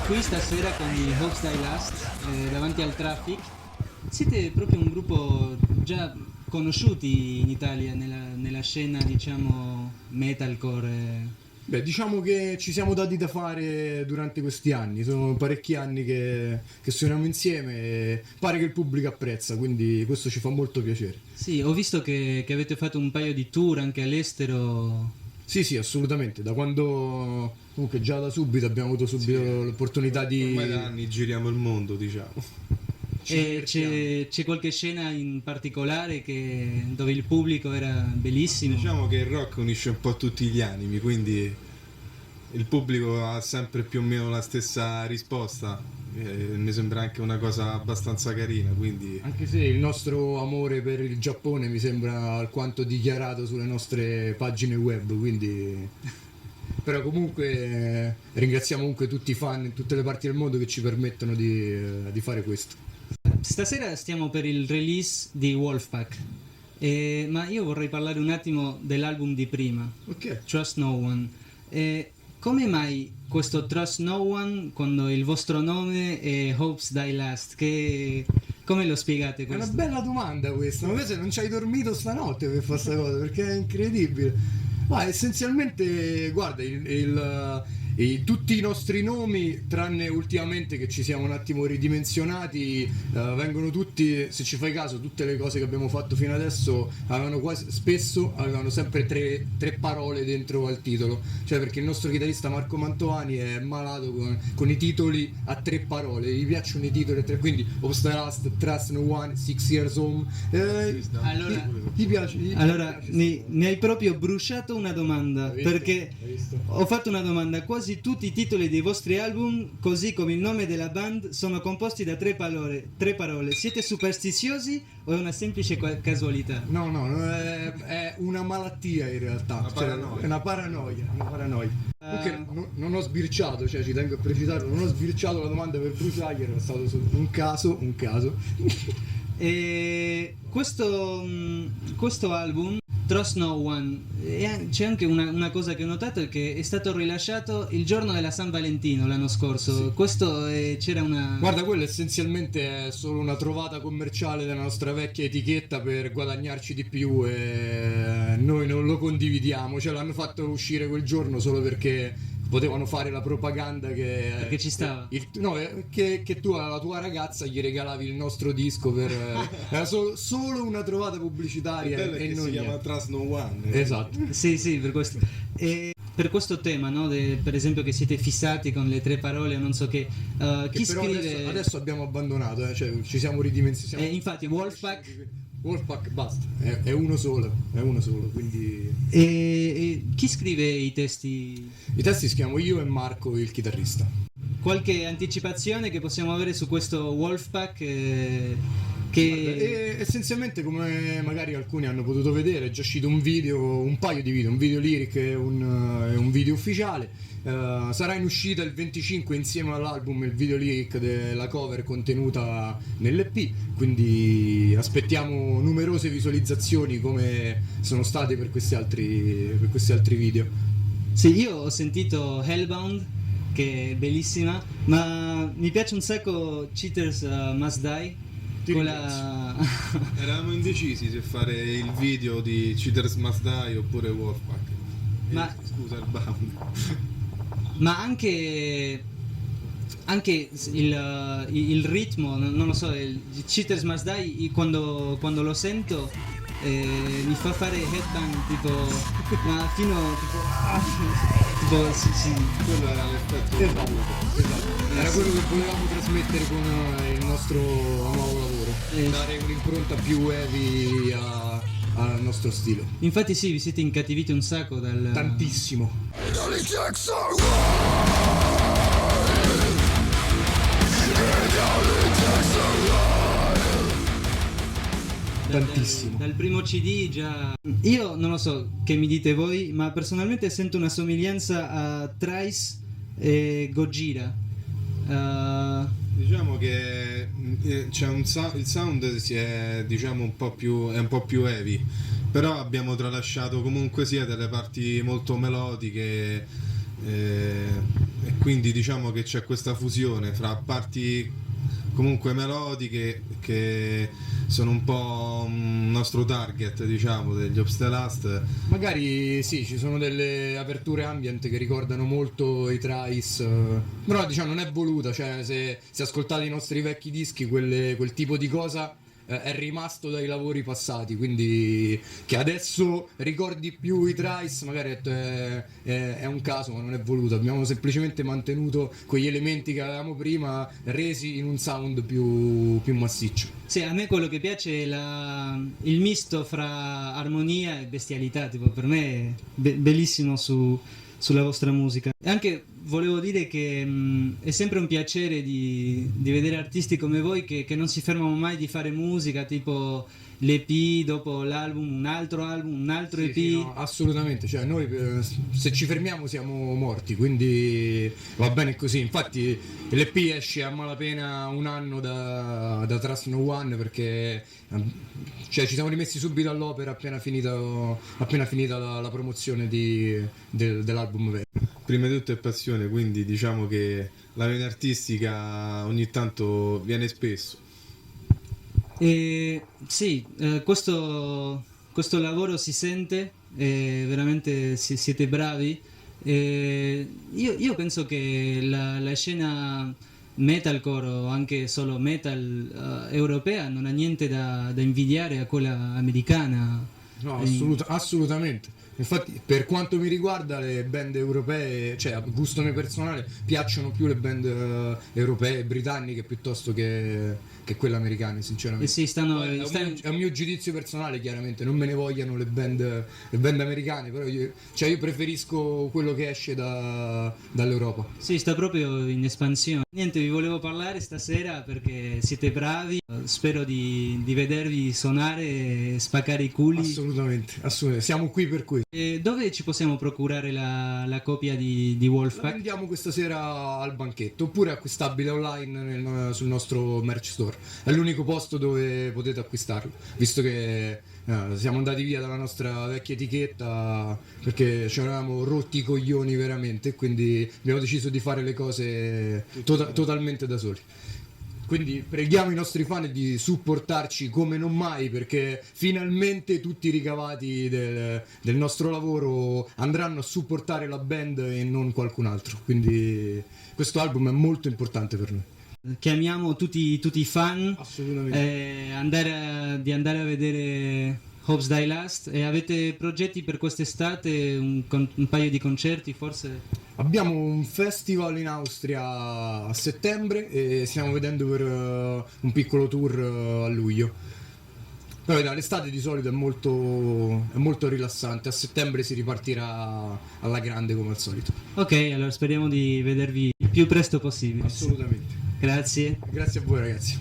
qui stasera con i Hope Die Last davanti al Traffic. Siete proprio un gruppo già conosciuti in Italia nella scena, diciamo, metalcore. Beh, diciamo che ci siamo dati da fare durante questi anni, sono parecchi anni che suoniamo insieme e pare che il pubblico apprezza, quindi questo ci fa molto piacere. Sì, ho visto che avete fatto un paio di tour anche all'estero. Sì, sì, assolutamente, da quando comunque già da subito abbiamo avuto l'opportunità di... Ormai da anni giriamo il mondo, diciamo. E divertiamo. c'è qualche scena in particolare dove il pubblico era bellissimo? Diciamo che il rock unisce un po' tutti gli animi, quindi il pubblico ha sempre più o meno la stessa risposta. Mi sembra anche una cosa abbastanza carina, quindi Anche se il nostro amore per il Giappone mi sembra alquanto dichiarato sulle nostre pagine web, quindi... Però comunque ringraziamo comunque tutti i fan in tutte le parti del mondo che ci permettono di fare questo. Stasera stiamo per il release di Wolfpack, ma io vorrei parlare un attimo dell'album di prima, Ok. Trust No One. Come mai questo Trust No One quando il vostro nome è Hopes Die Last? Come lo spiegate È una questo? bella domanda questa, ma se non ci hai dormito stanotte per fare questa cosa, perché è incredibile. Ma essenzialmente, guarda, tutti i nostri nomi, tranne ultimamente che ci siamo un attimo ridimensionati, vengono tutti, se ci fai caso, tutte le cose che abbiamo fatto fino adesso spesso avevano sempre tre parole dentro al titolo, cioè perché il nostro chitarrista Marco Mantovani è malato con i titoli a tre parole, gli piacciono i titoli a tre, quindi Obstalast, Trust No One, Six Years Home. Allora- ti piace? Allora, Ti piace? mi hai proprio bruciato una domanda, Hai visto? perché Hai visto? ho fatto una domanda. Quasi tutti i titoli dei vostri album, così come il nome della band, sono composti da tre parole. Siete superstiziosi o è una semplice casualità? No, è una malattia in realtà. Una paranoia. È una paranoia. Comunque non ho sbirciato, cioè ci tengo a precisarlo, non ho sbirciato la domanda per bruciargli, era stato un caso. E questo album, Trust No One, c'è anche una cosa che ho notato, è che è stato rilasciato il giorno della San Valentino l'anno scorso. Questo c'era una... Guarda, quello essenzialmente è solo una trovata commerciale della nostra vecchia etichetta per guadagnarci di più e noi non lo condividiamo, cioè l'hanno fatto uscire quel giorno solo perché potevano fare la propaganda Perché ci stava. che tu alla tua ragazza gli regalavi il nostro disco per era solo una trovata il pubblicitaria bello è e che non si chiama niente. Trust No One. Esatto. Sì, per questo. E per questo tema, no? Per esempio che siete fissati con le tre parole o non so che... Che chi però scrive... adesso abbiamo abbandonato, cioè ci siamo ridimensionati. infatti Wolfpack... Wolfpack basta, è uno solo, quindi E chi scrive i testi? i testi si chiamano io e Marco, il chitarrista. Qualche anticipazione che possiamo avere su questo Wolfpack? E essenzialmente, come magari alcuni hanno potuto vedere, è già uscito un paio di video, un video lyric e un video ufficiale. Sarà in uscita il 25 insieme all'album il video lyric della cover contenuta nell'EP, quindi aspettiamo numerose visualizzazioni come sono state per questi altri video. Sì, io ho sentito Hellbound, che è bellissima, ma mi piace un sacco Cheaters Must Die. Ti Eravamo indecisi se fare il video di Cheaters Must Die oppure Wolfpack. Ma- Scusa, il bound. Ma anche il ritmo, non lo so, il Cheaters Must Die, quando lo sento mi fa fare headbang tipo, ma fino tipo sì. Quello era l'effetto. Esatto. Era quello che volevamo trasmettere con il nostro nuovo lavoro, dare un'impronta più heavy al nostro stile. Infatti sì, vi siete incattiviti un sacco dal... Tantissimo. Tantissimo. Dal primo CD già... Io non lo so che mi dite voi, ma personalmente sento una somiglianza a Thrice e Gojira. Diciamo che c'è il sound diciamo è un po' più heavy, però abbiamo tralasciato comunque sia delle parti molto melodiche, e quindi diciamo che c'è questa fusione fra parti comunque melodiche che sono un po' un nostro target, diciamo, degli Obst the Last. Magari sì, ci sono delle aperture ambient che ricordano molto i Thrice, però diciamo non è voluta, cioè se ascoltate i nostri vecchi dischi, quel tipo di cosa è rimasto dai lavori passati, quindi che adesso ricordi più i Thrice magari è un caso, ma non è voluto. Abbiamo semplicemente mantenuto quegli elementi che avevamo prima resi in un sound più massiccio. Sì, a me quello che piace è il misto fra armonia e bestialità, tipo per me è bellissimo sulla vostra musica. E anche volevo dire che è sempre un piacere di vedere artisti come voi che non si fermano mai di fare musica, tipo l'EP, dopo l'album, un altro EP. Sì, no, assolutamente, cioè noi se ci fermiamo siamo morti, quindi va bene così. Infatti l'EP esce a malapena un anno da Trust No One, perché cioè, ci siamo rimessi subito all'opera appena finita la promozione dell'album vero. Prima di tutto è passione, quindi diciamo che la vena artistica ogni tanto viene spesso. Sì, questo lavoro si sente, veramente siete bravi. Io penso che la scena metalcore o anche solo metal europea non ha niente da invidiare a quella americana. No, assolutamente. Infatti, per quanto mi riguarda, le band europee, cioè a gusto mio personale, piacciono più le band europee, britanniche, piuttosto che quelle americane, sinceramente. Sì, È un mio giudizio personale, chiaramente, non me ne vogliano le band americane, però io preferisco quello che esce dall'Europa. Sì, sta proprio in espansione. Niente, vi volevo parlare stasera perché siete bravi. Spero di vedervi suonare e spaccare i culi. Assolutamente, siamo qui per questo. E dove ci possiamo procurare la copia di La Wolfpack? vendiamo questa sera al banchetto, oppure acquistabile online sul nostro merch store. È l'unico posto dove potete acquistarlo, visto che siamo andati via dalla nostra vecchia etichetta perché ci eravamo rotti i coglioni veramente, e quindi abbiamo deciso di fare le cose totalmente da soli. Quindi preghiamo i nostri fan di supportarci come non mai, perché finalmente tutti i ricavati del nostro lavoro andranno a supportare la band e non qualcun altro. Quindi questo album è molto importante per noi. Chiamiamo tutti i fan Assolutamente. di andare a vedere Hopes Die Last. E avete progetti per quest'estate? Un paio di concerti forse? Abbiamo un festival in Austria a settembre e stiamo vedendo per un piccolo tour a luglio. Però l'estate di solito è molto rilassante, a settembre si ripartirà alla grande come al solito. Ok, allora speriamo di vedervi il più presto possibile. Assolutamente. Grazie. Grazie a voi ragazzi.